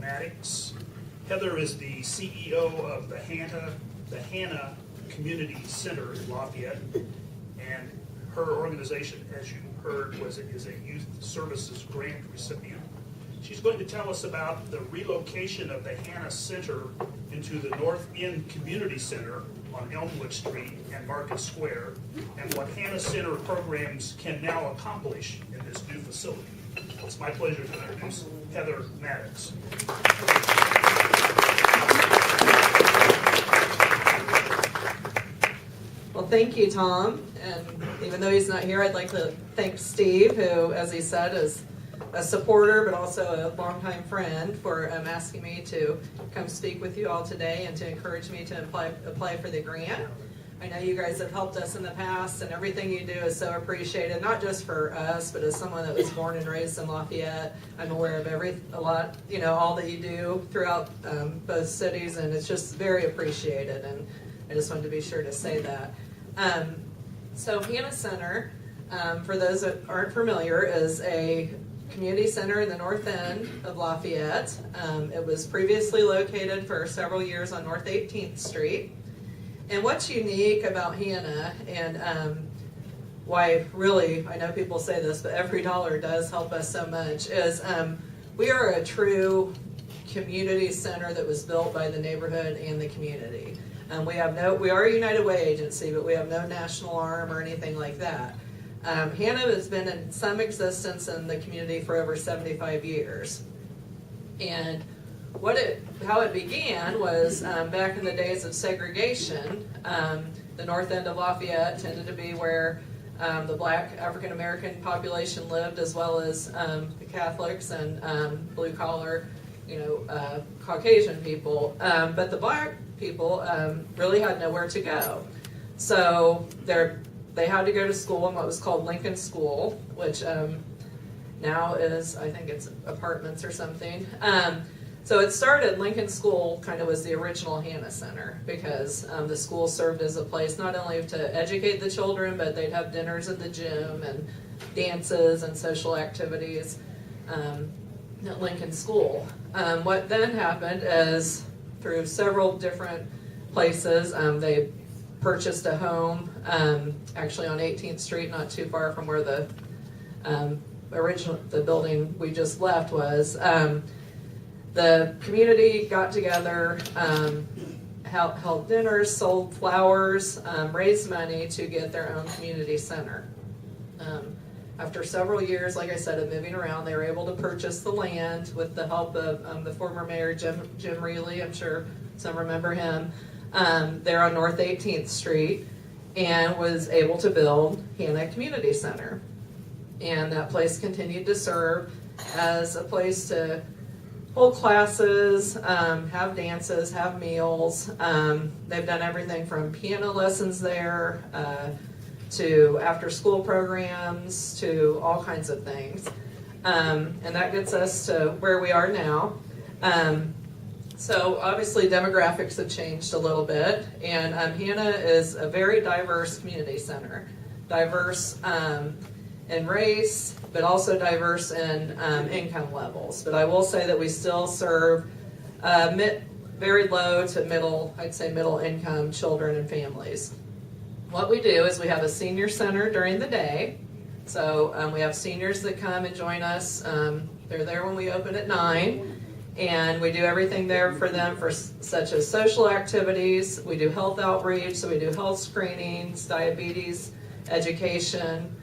Maddox. Heather is the CEO of the Hanna Community Center in Lafayette, and her organization, as you heard, is a youth services grant recipient. She's going to tell us about the relocation of the Hanna Center into the North End Community Center on Elmwood Street and Market Square, and what Hanna Center programs can now accomplish in this new facility. It's my pleasure to introduce Heather Maddox. Well, thank you, Tom. And even though he's not here, I'd like to thank Steve, who, as he said, is a supporter but also a longtime friend, for asking me to come speak with you all today and to encourage me to apply for the grant. I know you guys have helped us in the past, and everything you do is so appreciated, not just for us, but as someone that was born and raised in Lafayette. I'm aware of all that you do throughout both cities, and it's just very appreciated, and I just wanted to be sure to say that. So Hanna Center, for those that aren't familiar, is a community center in the north end of Lafayette. It was previously located for several years on North 18th Street. And what's unique about Hanna, and why really, I know people say this, but every dollar does help us so much, is we are a true community center that was built by the neighborhood and the community. We are a United Way agency, but we have no national arm or anything like that. Hanna has been in some existence in the community for over 75 years. And how it began was back in the days of segregation. The north end of Lafayette tended to be where the black African American population lived, as well as the Catholics and blue collar, Caucasian people. But the black people really had nowhere to go. So they had to go to school in what was called Lincoln School, which now is, I think it's apartments or something. So it started, Lincoln School kind of was the original Hanna Center, because the school served as a place not only to educate the children, but they'd have dinners at the gym and dances and social activities at Lincoln School. What then happened is, through several different places, they purchased a home actually on 18th Street, not too far from where the building we just left was. The community got together, held dinners, sold flowers, raised money to get their own community center. After several years, like I said, of moving around, they were able to purchase the land with the help of the former mayor, Jim Reilly. I'm sure some remember him. There on North 18th Street, and was able to build Hanna Community Center. And that place continued to serve as a place to hold classes, have dances, have meals. They've done everything from piano lessons there to after-school programs to all kinds of things. And that gets us to where we are now. So obviously demographics have changed a little bit, and Hanna is a very diverse community center. Diverse in race, but also diverse in income levels. But I will say that we still serve very low to middle, I'd say middle income children and families. What we do is we have a senior center during the day. So we have seniors that come and join us. They're there when we open at 9. And we do everything there for them, such as social activities. We do health outreach, so we do health screenings, diabetes education,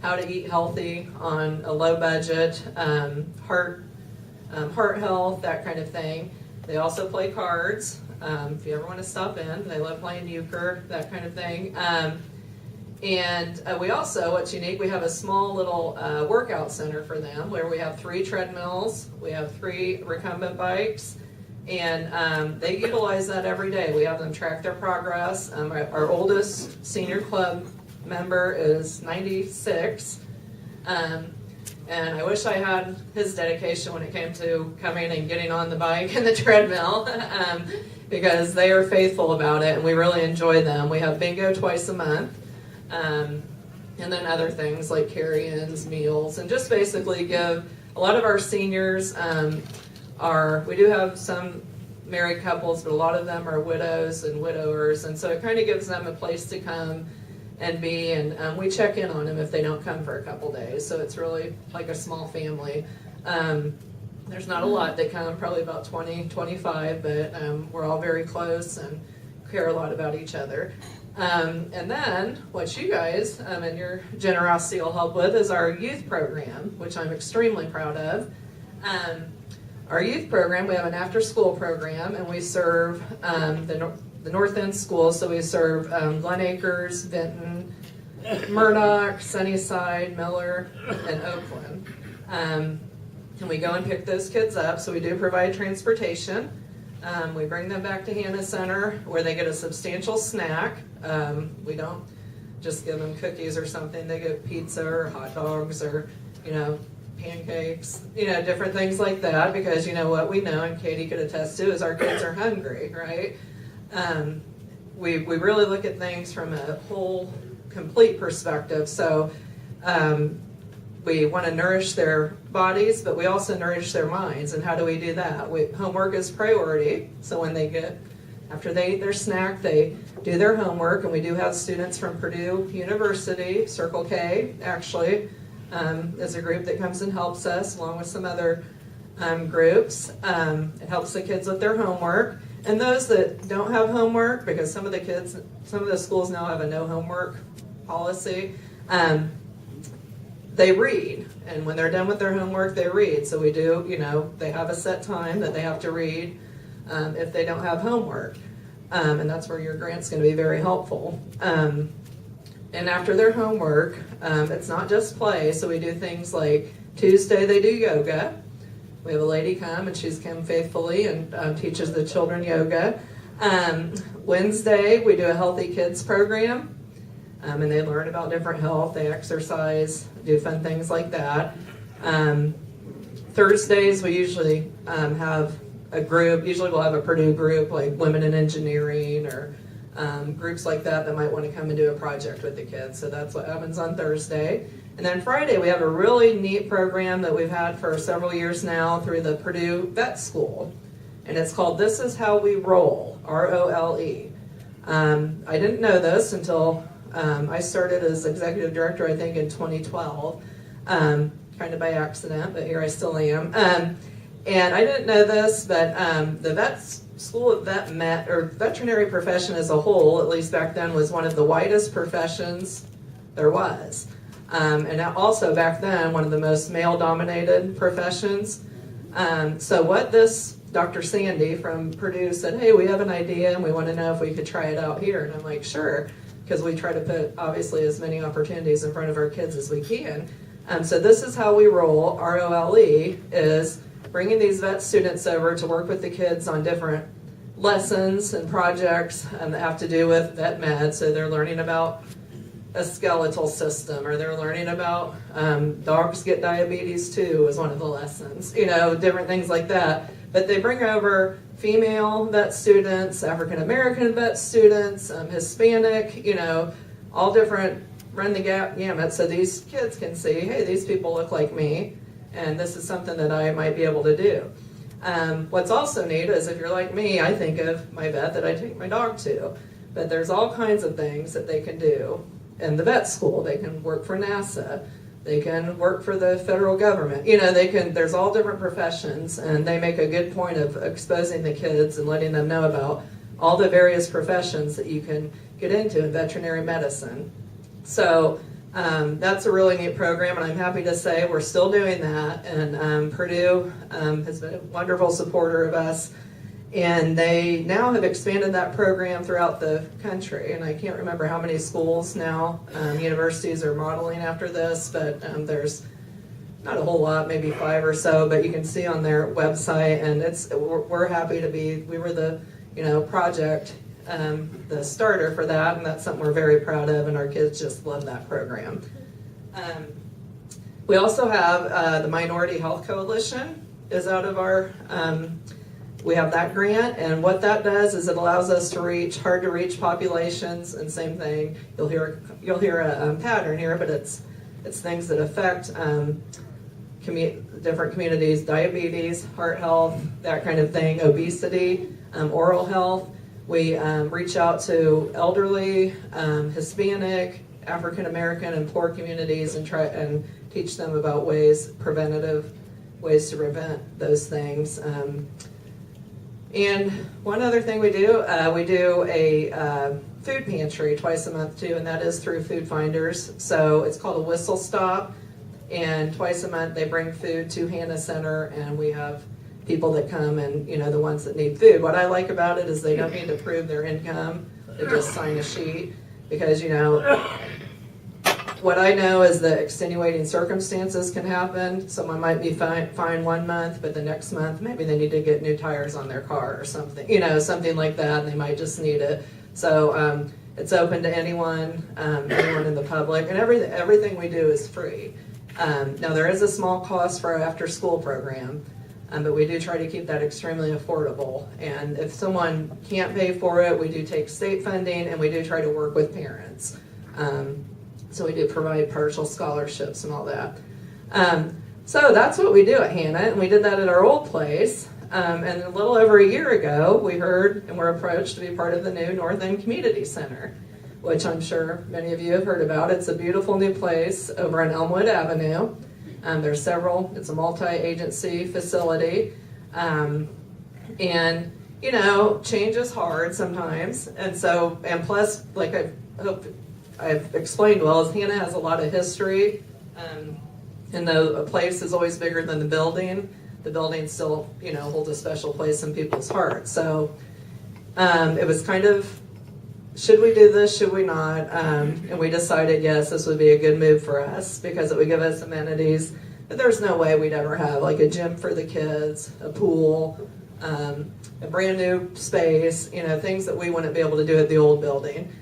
how to eat healthy on a low budget, heart health, that kind of thing. They also play cards. If you ever want to stop in, they love playing euchre, that kind of thing. And we also, what's unique, we have a small little workout center for them where we have 3 treadmills, we have 3 recumbent bikes, and they utilize that every day. We have them track their progress. Our oldest senior club member is 96, and I wish I had his dedication when it came to coming and getting on the bike and the treadmill, because they are faithful about it, and we really enjoy them. We have bingo twice a month. And then other things like carry-ins, meals, and just basically give a lot of our seniors we do have some married couples, but a lot of them are widows and widowers, and so it kind of gives them a place to come and be, and we check in on them if they don't come for a couple days, so it's really like a small family. There's not a lot that come, probably about 20, 25, but we're all very close and care a lot about each other. And then what you guys and your generosity will help with is our youth program, which I'm extremely proud of. Our youth program, we have an after-school program, and we serve the North End schools, so we serve Glen Acres, Vinton, Murdoch, Sunnyside, Miller, and Oakland. And we go and pick those kids up, so we do provide transportation. We bring them back to Hanna Center where they get a substantial snack. We don't just give them cookies or something. They get pizza or hot dogs or, pancakes, different things like that, because what we know, and Katie could attest to, is our kids are hungry, right? We really look at things from a whole, complete perspective. So we want to nourish their bodies, but we also nourish their minds. And how do we do that? Homework is priority. So when after they eat their snack, they do their homework. And we do have students from Purdue University, Circle K, actually, is a group that comes and helps us, along with some other groups. It helps the kids with their homework. And those that don't have homework, because some of the schools now have a no homework policy, they read, and when they're done with their homework, they read. So we do, they have a set time that they have to read if they don't have homework. And that's where your grant's going to be very helpful. And after their homework, it's not just play. So we do things like Tuesday they do yoga. We have a lady come, and she's come faithfully and teaches the children yoga. Wednesday we do a Healthy Kids program. And they learn about different health, they exercise, do fun things like that. Thursdays, we usually have a group. Usually we'll have a Purdue group, like Women in Engineering, or groups like that might want to come and do a project with the kids. So that's what happens on Thursday. And then Friday, we have a really neat program that we've had for several years now through the Purdue Vet School. And it's called This Is How We Roll, ROLE. I didn't know this until I started as executive director, I think, in 2012, kind of by accident, but here I still am. And I didn't know this, but the School of veterinary profession as a whole, at least back then, was one of the widest professions there was. And also back then, one of the most male-dominated professions. So what this Dr. Sandy from Purdue said, hey, we have an idea, and we want to know if we could try it out here. And I'm like, sure. Because we try to put, obviously, as many opportunities in front of our kids as we can. So this is how we roll. ROLE is bringing these vet students over to work with the kids on different lessons and projects that have to do with vet med. So they're learning about a skeletal system, or they're learning about dogs get diabetes too, was one of the lessons. Different things like that. But they bring over female vet students, African American vet students, Hispanic, all different, run the gamut, so these kids can see, hey, these people look like me, and this is something that I might be able to do. What's also neat is, if you're like me, I think of my vet that I take my dog to, but there's all kinds of things that they can do in the vet school. They can work for NASA. They can work for the federal government. There's all different professions, and they make a good point of exposing the kids and letting them know about all the various professions that you can get into in veterinary medicine. So that's a really neat program, and I'm happy to say we're still doing that. And Purdue has been a wonderful supporter of us, and they now have expanded that program throughout the country. And I can't remember how many schools now, universities are modeling after this, but there's not a whole lot, maybe 5 or so, but you can see on their website, and we're happy to be, we were the project, the starter for that, and that's something we're very proud of, and our kids just love that program. We also have the Minority Health Coalition is out of our, we have that grant, and what that does is it allows us to reach hard to reach populations, and same thing, you'll hear a pattern here, but it's things that affect different communities, diabetes, heart health, that kind of thing, obesity, oral health. We reach out to elderly, Hispanic, African American, and poor communities and try and teach them about preventative ways to prevent those things. And one other thing we do a food pantry twice a month too, and that is through Food Finders. So it's called a whistle stop, and twice a month they bring food to Hanna Center, and we have people that come and, the ones that need food. What I like about it is they don't need to prove their income. They just sign a sheet because, what I know is that extenuating circumstances can happen. Someone might be fine 1 month, but the next month maybe they need to get new tires on their car or something, something like that, and they might just need it. So it's open to anyone in the public, and everything we do is free. Now there is a small cost for our after-school program, but we do try to keep that extremely affordable. And if someone can't pay for it, we do take state funding, and we do try to work with parents. So we do provide partial scholarships and all that. So that's what we do at Hanna, and we did that at our old place. And a little over a year ago, we heard and were approached to be part of the new North End Community Center, which I'm sure many of you have heard about. It's a beautiful new place over on Elmwood Avenue. There's several. It's a multi-agency facility. And, change is hard sometimes. And plus, like I hope I've explained well, is Hanna has a lot of history, and though a place is always bigger than the building still, holds a special place in people's hearts. So it was kind of, should we do this, should we not? And we decided, yes, this would be a good move for us because it would give us amenities that there's no way we'd ever have, like a gym for the kids, a pool, a brand new space, things that we wouldn't be able to do at the old building.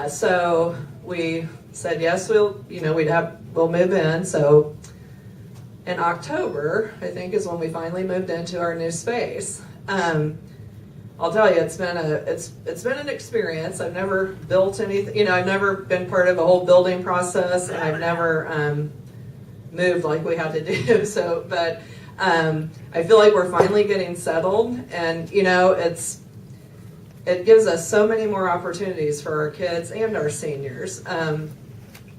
So we said, yes, we'll move in. So in October, I think, is when we finally moved into our new space. I'll tell you, it's been an experience. I've never built anything, I've never been part of a whole building process, and I've never moved like we had to do. So, but I feel like we're finally getting settled, and it gives us so many more opportunities for our kids and our seniors.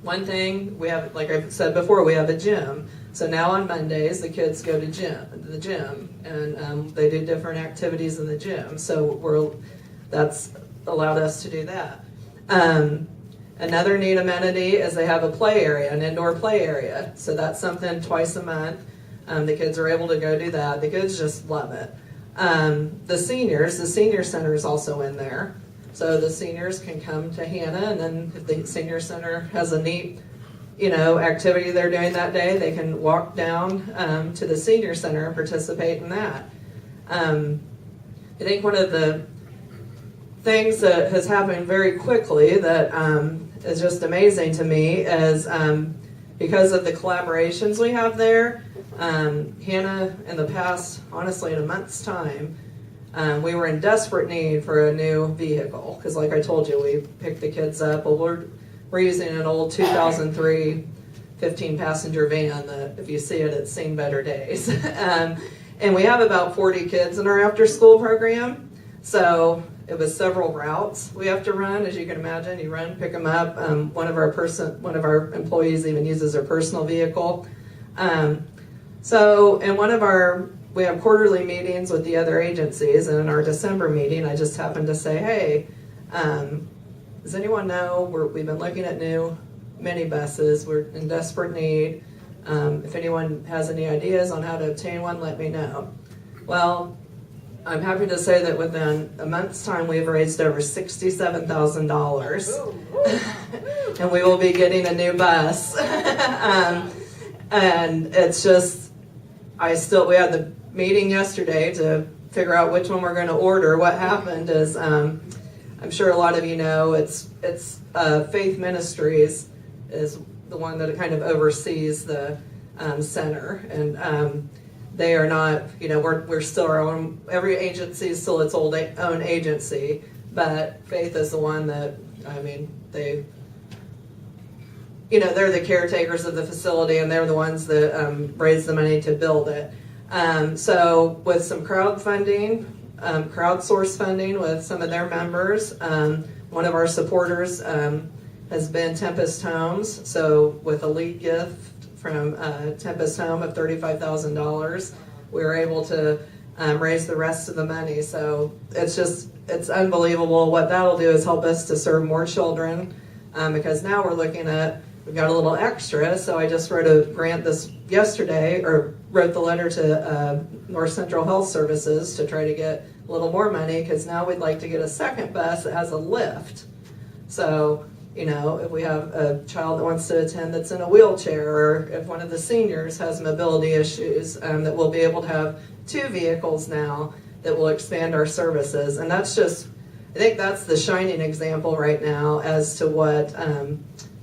One thing we have, like I've said before, we have a gym. So now on Mondays, the kids go to the gym, and they do different activities in the gym. So that's allowed us to do that. Another neat amenity is they have a play area, an indoor play area. So that's something twice a month. The kids are able to go do that. The kids just love it. The senior center is also in there. So the seniors can come to Hanna, and then if the senior center has a neat activity they're doing that day, they can walk down to the senior center and participate in that. I think one of the things that has happened very quickly that is just amazing to me is because of the collaborations we have there. Hanna, in the past, honestly, in a month's time, we were in desperate need for a new vehicle because, like I told you, we picked the kids up. Well, we're using an old 2003 15-passenger van that, if you see it, it's seen better days. And we have about 40 kids in our after-school program, so it was several routes we have to run. As you can imagine, you run, pick them up. One of our employees even uses their personal vehicle. We have quarterly meetings with the other agencies, and in our December meeting, I just happened to say, hey, does anyone know, we've been looking at new minibuses, we're in desperate need. If anyone has any ideas on how to obtain one, let me know. Well, I'm happy to say that within a month's time, we've raised over $67,000, and we will be getting a new bus. And it's just, we had the meeting yesterday to figure out which one we're going to order. What happened is, I'm sure a lot of you know, it's Faith Ministries is the one that kind of oversees the center, and they are not, we're still our own. Every agency is still its own agency, but Faith is the one that, they they're the caretakers of the facility, and they're the ones that raise the money to build it. So with some crowdsource funding with some of their members, one of our supporters has been Tempest Homes. So with a lead gift from Tempest Home of $35,000, we were able to raise the rest of the money. So it's unbelievable. What that'll do is help us to serve more children, because now we've got a little extra. So I just wrote a grant this yesterday, or wrote the letter to North Central Health Services to try to get a little more money, because now we'd like to get a second bus that has a lift. So, if we have a child that wants to attend that's in a wheelchair, or if one of the seniors has mobility issues, that we'll be able to have 2 vehicles now that will expand our services. And I think that's the shining example right now as to what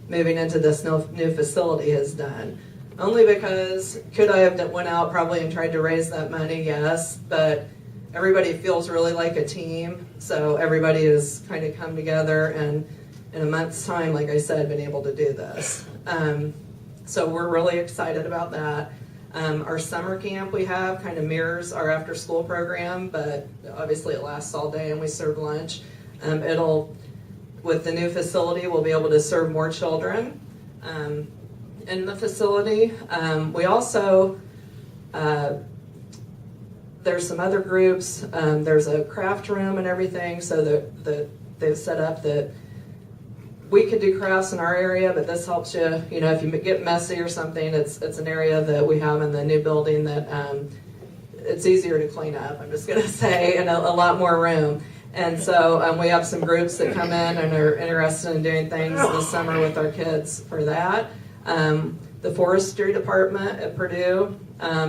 moving into this new facility has done. Only because, could I have went out probably and tried to raise that money? Yes, but everybody feels really like a team, so everybody has kind of come together, and in a month's time, like I said, been able to do this. So we're really excited about that. Our summer camp we have kind of mirrors our after school program, but obviously it lasts all day and we serve lunch. With the new facility, we'll be able to serve more children in the facility. We also, there's some other groups, there's a craft room and everything, so that they've set up that we could do crafts in our area, but this helps you, if you get messy or something, it's an area that we have in the new building that it's easier to clean up, I'm just going to say, and a lot more room. And so we have some groups that come in and are interested in doing things this summer with our kids for that. The forestry department at Purdue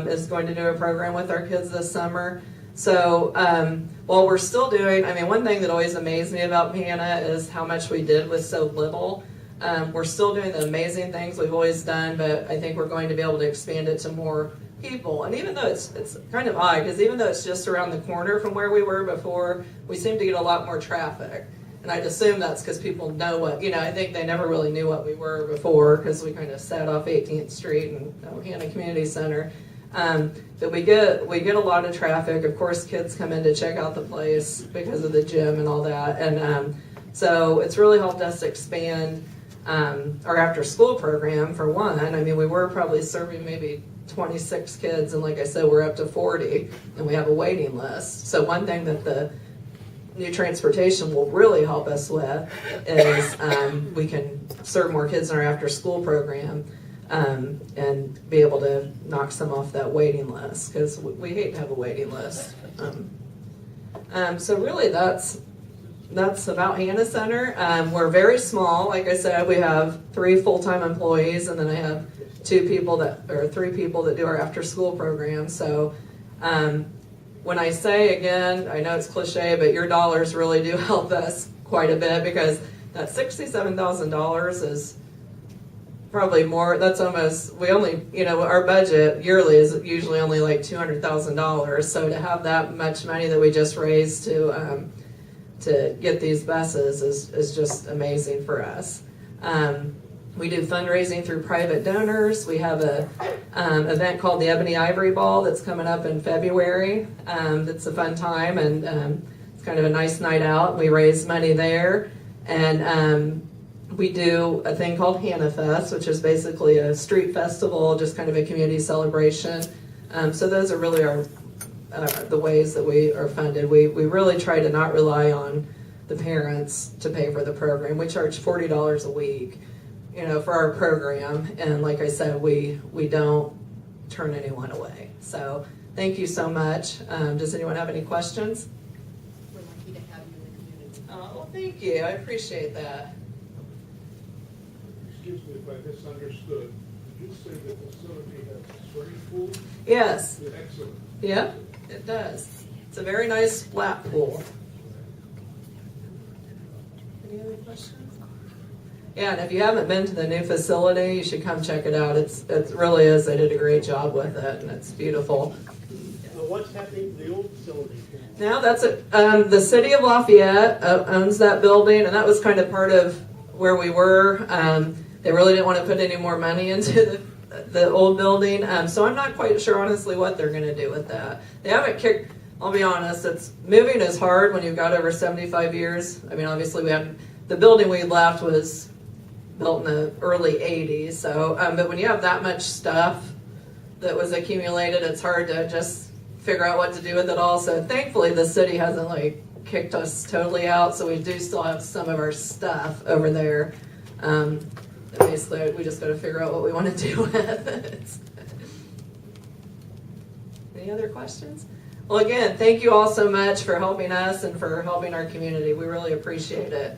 is going to do a program with our kids this summer. So while we're still doing, one thing that always amazed me about Hanna is how much we did with so little. We're still doing the amazing things we've always done, but I think we're going to be able to expand it to more people. And even though it's kind of odd, because even though it's just around the corner from where we were before, we seem to get a lot more traffic. And I'd assume that's because people know what, I think they never really knew what we were before, because we kind of sat off 18th Street and Hanna Community Center. But we get a lot of traffic. Of course, kids come in to check out the place because of the gym and all that. And so it's really helped us expand our after school program, for one. We were probably serving maybe 26 kids, and like I said, we're up to 40, and we have a waiting list. So one thing that the new transportation will really help us with is we can serve more kids in our after school program, and be able to knock some off that waiting list, because we hate to have a waiting list. So really that's about Hanna Center. We're very small. Like I said, we have 3 full-time employees, and then I have 3 people that do our after-school program. So when I say, again, I know it's cliche, but your dollars really do help us quite a bit, because that $67,000 is probably more. That's almost, we only, our budget yearly is usually only like $200,000. So to have that much money that we just raised to get these buses is just amazing for us. We do fundraising through private donors. We have a event called the Ebony Ivory Ball that's coming up in February. It's a fun time, and it's kind of a nice night out. We raise money there, and we do a thing called Hanna Fest, which is basically a street festival, just kind of a community celebration. So those are really the ways that we are funded. We really try to not rely on the parents to pay for the program. We charge $40 a week, for our program, and like I said, we don't turn anyone away. So thank you so much. Does anyone have any questions? We're lucky to have you in the community. Oh, well, thank you. I appreciate that. Excuse me if I misunderstood. Did you say the facility has a swimming pool? Yes. Excellent. Yeah, it does. It's a very nice flat pool. Any other questions? Yeah, and if you haven't been to the new facility, you should come check it out. It really is. They did a great job with it, and it's beautiful. What's happening to the old facility? Now that's it. The city of Lafayette owns that building, and that was kind of part of where we were. they really didn't want to put any more money into the old building. So I'm not quite sure, honestly, what they're going to do with that. They haven't kicked. I'll be honest. Moving is hard when you've got over 75 years. I mean, obviously, the building we left was built in the early 80s. So, but when you have that much stuff that was accumulated, it's hard to just figure out what to do with it all. So thankfully, the city hasn't like kicked us totally out. So we do still have some of our stuff over there. Basically, we just got to figure out what we want to do with it. Any other questions? Well, again, thank you all so much for helping us and for helping our community. We really appreciate it.